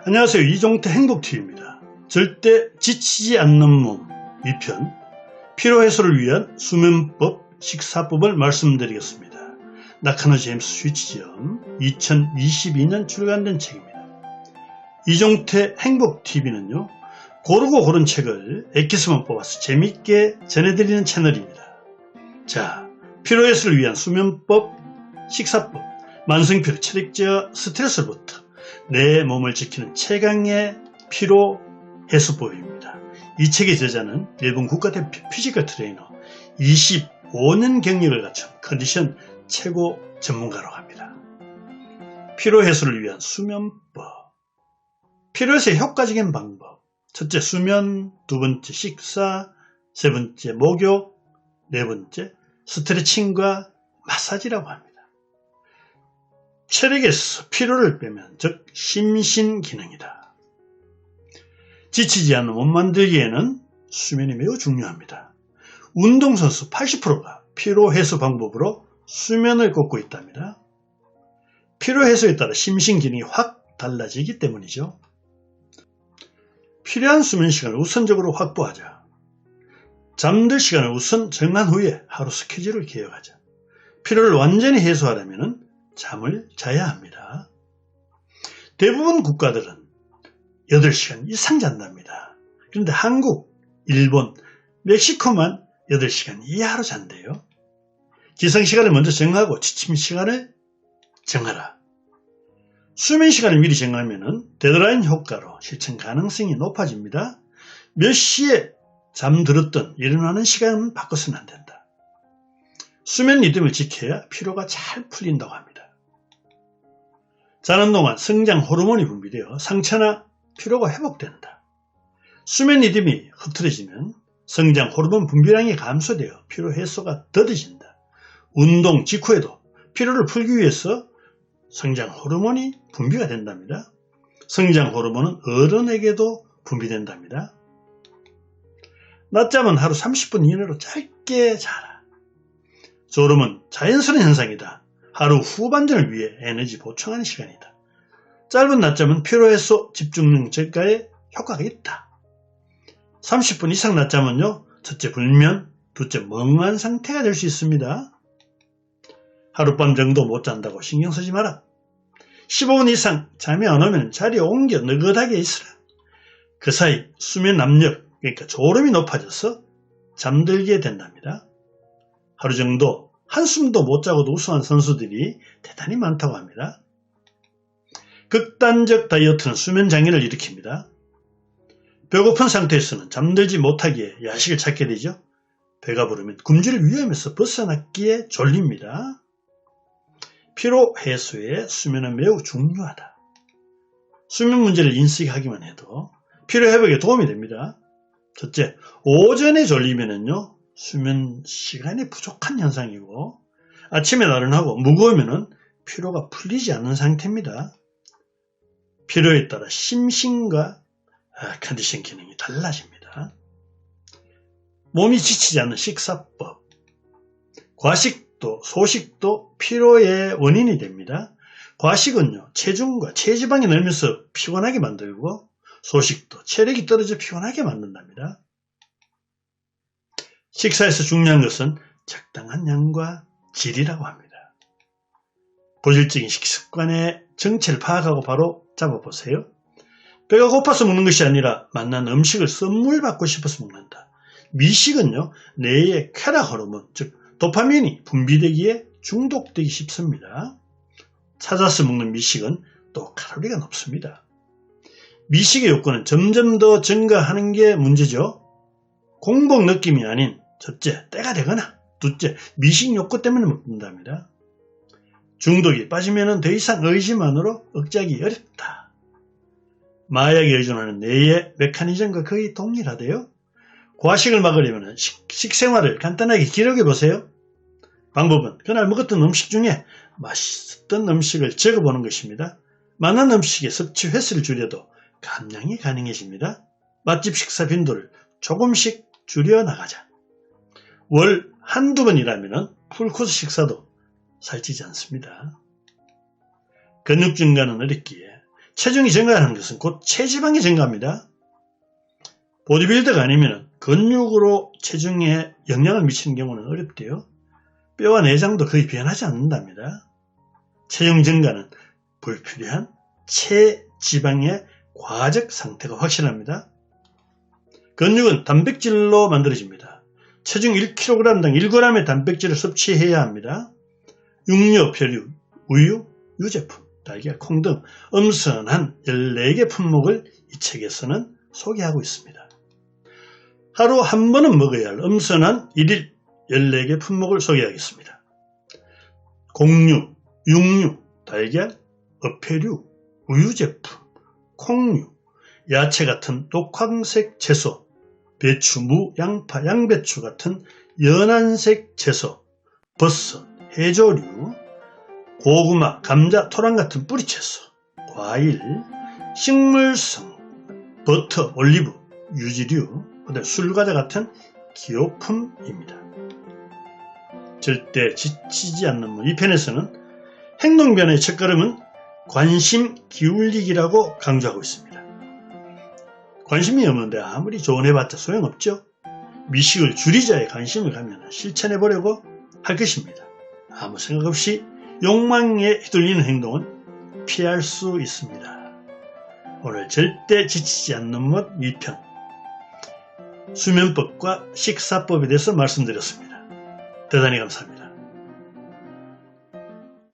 안녕하세요. 이종태 행복TV입니다. 절대 지치지 않는 몸 2편 피로해소를 위한 수면법, 식사법을 말씀드리겠습니다. 나카노 제임스 슈이치전 2022년 출간된 책입니다. 이종태 행복TV는요, 고르고 고른 책을 엑기스만 뽑아서 재밌게 전해드리는 채널입니다. 자, 피로해소를 위한 수면법, 식사법, 만성피로, 체력저하, 스트레스로부터 내 몸을 지키는 최강의 피로 해소법입니다. 이 책의 저자는 일본 국가대표 피지컬 트레이너, 25년 경력을 갖춘 컨디션 최고 전문가라고 합니다. 피로 해소를 위한 수면법. 피로 해소의 효과적인 방법. 첫째, 수면. 두 번째, 식사. 세 번째, 목욕. 네 번째, 스트레칭과 마사지라고 합니다. 체력에서 피로를 빼면, 즉 심신기능이다. 지치지 않는 몸 만들기에는 수면이 매우 중요합니다. 운동선수 80%가 피로해소 방법으로 수면을 꼽고 있답니다. 피로해소에 따라 심신기능이 확 달라지기 때문이죠. 필요한 수면시간을 우선적으로 확보하자. 잠들 시간을 우선 정한 후에 하루 스케줄을 개혁하자. 피로를 완전히 해소하려면 잠을 자야 합니다. 대부분 국가들은 8시간 이상 잔답니다. 그런데 한국, 일본, 멕시코만 8시간 이하로 잔대요. 기상시간을 먼저 정하고 지침 시간을 정하라. 수면 시간을 미리 정하면 데드라인 효과로 실천 가능성이 높아집니다. 몇 시에 잠들었든 일어나는 시간은 바꿔서는 안 된다. 수면 리듬을 지켜야 피로가 잘 풀린다고 합니다. 자는 동안 성장 호르몬이 분비되어 상처나 피로가 회복된다. 수면 리듬이 흐트러지면 성장 호르몬 분비량이 감소되어 피로 해소가 더뎌진다. 운동 직후에도 피로를 풀기 위해서 성장 호르몬이 분비가 된답니다. 성장 호르몬은 어른에게도 분비된답니다. 낮잠은 하루 30분 이내로 짧게 자라. 졸음은 자연스러운 현상이다. 하루 후반전을 위해 에너지 보충하는 시간이다. 짧은 낮잠은 피로해소, 집중력 증가에 효과가 있다. 30분 이상 낮잠은요, 첫째 불면, 둘째 멍한 상태가 될 수 있습니다. 하룻밤 정도 못 잔다고 신경 쓰지 마라. 15분 이상 잠이 안 오면 자리에 옮겨 느긋하게 있으라. 그 사이 수면 압력, 그러니까 졸음이 높아져서 잠들게 된답니다. 하루 정도 한숨도 못 자고도 우승한 선수들이 대단히 많다고 합니다. 극단적 다이어트는 수면 장애를 일으킵니다. 배고픈 상태에서는 잠들지 못하기에 야식을 찾게 되죠. 배가 부르면 굶주릴 위험에서 벗어났기에 졸립니다. 피로 해소에 수면은 매우 중요하다. 수면 문제를 인식하기만 해도 피로 회복에 도움이 됩니다. 첫째, 오전에 졸리면은요, 수면 시간이 부족한 현상이고, 아침에 나른하고 무거우면은 피로가 풀리지 않는 상태입니다. 피로에 따라 심신과 컨디션 기능이 달라집니다. 몸이 지치지 않는 식사법. 과식도 소식도 피로의 원인이 됩니다. 과식은요, 체중과 체지방이 늘면서 피곤하게 만들고, 소식도 체력이 떨어져 피곤하게 만든답니다. 식사에서 중요한 것은 적당한 양과 질이라고 합니다. 고질적인 식습관의 정체를 파악하고 바로 잡아보세요. 배가 고파서 먹는 것이 아니라 맛난 음식을 선물 받고 싶어서 먹는다. 미식은요, 뇌의 쾌락 호르몬, 즉 도파민이 분비되기에 중독되기 쉽습니다. 찾아서 먹는 미식은 또 칼로리가 높습니다. 미식의 욕구는 점점 더 증가하는 게 문제죠. 공복 느낌이 아닌 첫째, 때가 되거나 둘째, 미식 욕구 때문에 먹는답니다. 중독이 빠지면 더 이상 의지만으로 억제하기 어렵다. 마약에 의존하는 뇌의 메커니즘과 거의 동일하대요. 과식을 막으려면 식생활을 간단하게 기록해보세요. 방법은 그날 먹었던 음식 중에 맛있었던 음식을 적어보는 것입니다. 많은 음식의 섭취 횟수를 줄여도 감량이 가능해집니다. 맛집 식사 빈도를 조금씩 줄여나가자. 월 한두 번이라면 풀코스 식사도 살찌지 않습니다. 근육 증가는 어렵기에 체중이 증가하는 것은 곧 체지방이 증가합니다. 보디빌더가 아니면 근육으로 체중에 영향을 미치는 경우는 어렵대요. 뼈와 내장도 거의 변하지 않는답니다. 체중 증가는 불필요한 체지방의 과적 상태가 확실합니다. 근육은 단백질로 만들어집니다. 체중 1kg당 1g의 단백질을 섭취해야 합니다. 육류, 표류, 우유, 유제품, 달걀, 콩 등 엄선한 14개 품목을 이 책에서는 소개하고 있습니다. 하루 한 번은 먹어야 할 엄선한 1일 14개 품목을 소개하겠습니다. 곡류, 육류, 달걀, 어패류, 우유제품, 콩류, 야채 같은 녹황색 채소, 배추, 무, 양파, 양배추 같은 연한색 채소, 버섯, 해조류, 고구마, 감자, 토란 같은 뿌리채소, 과일, 식물성, 버터, 올리브, 유지류, 술, 과자 같은 기호품입니다. 절대 지치지 않는 이 편에서는 행동변화의 첫걸음은 관심 기울이기라고 강조하고 있습니다. 관심이 없는데 아무리 조언해봤자 소용없죠. 미식을 줄이자에 관심을 가면 실천해보려고 할 것입니다. 아무 생각 없이 욕망에 휘둘리는 행동은 피할 수 있습니다. 오늘 절대 지치지 않는 것 2편 수면법과 식사법에 대해서 말씀드렸습니다. 대단히 감사합니다.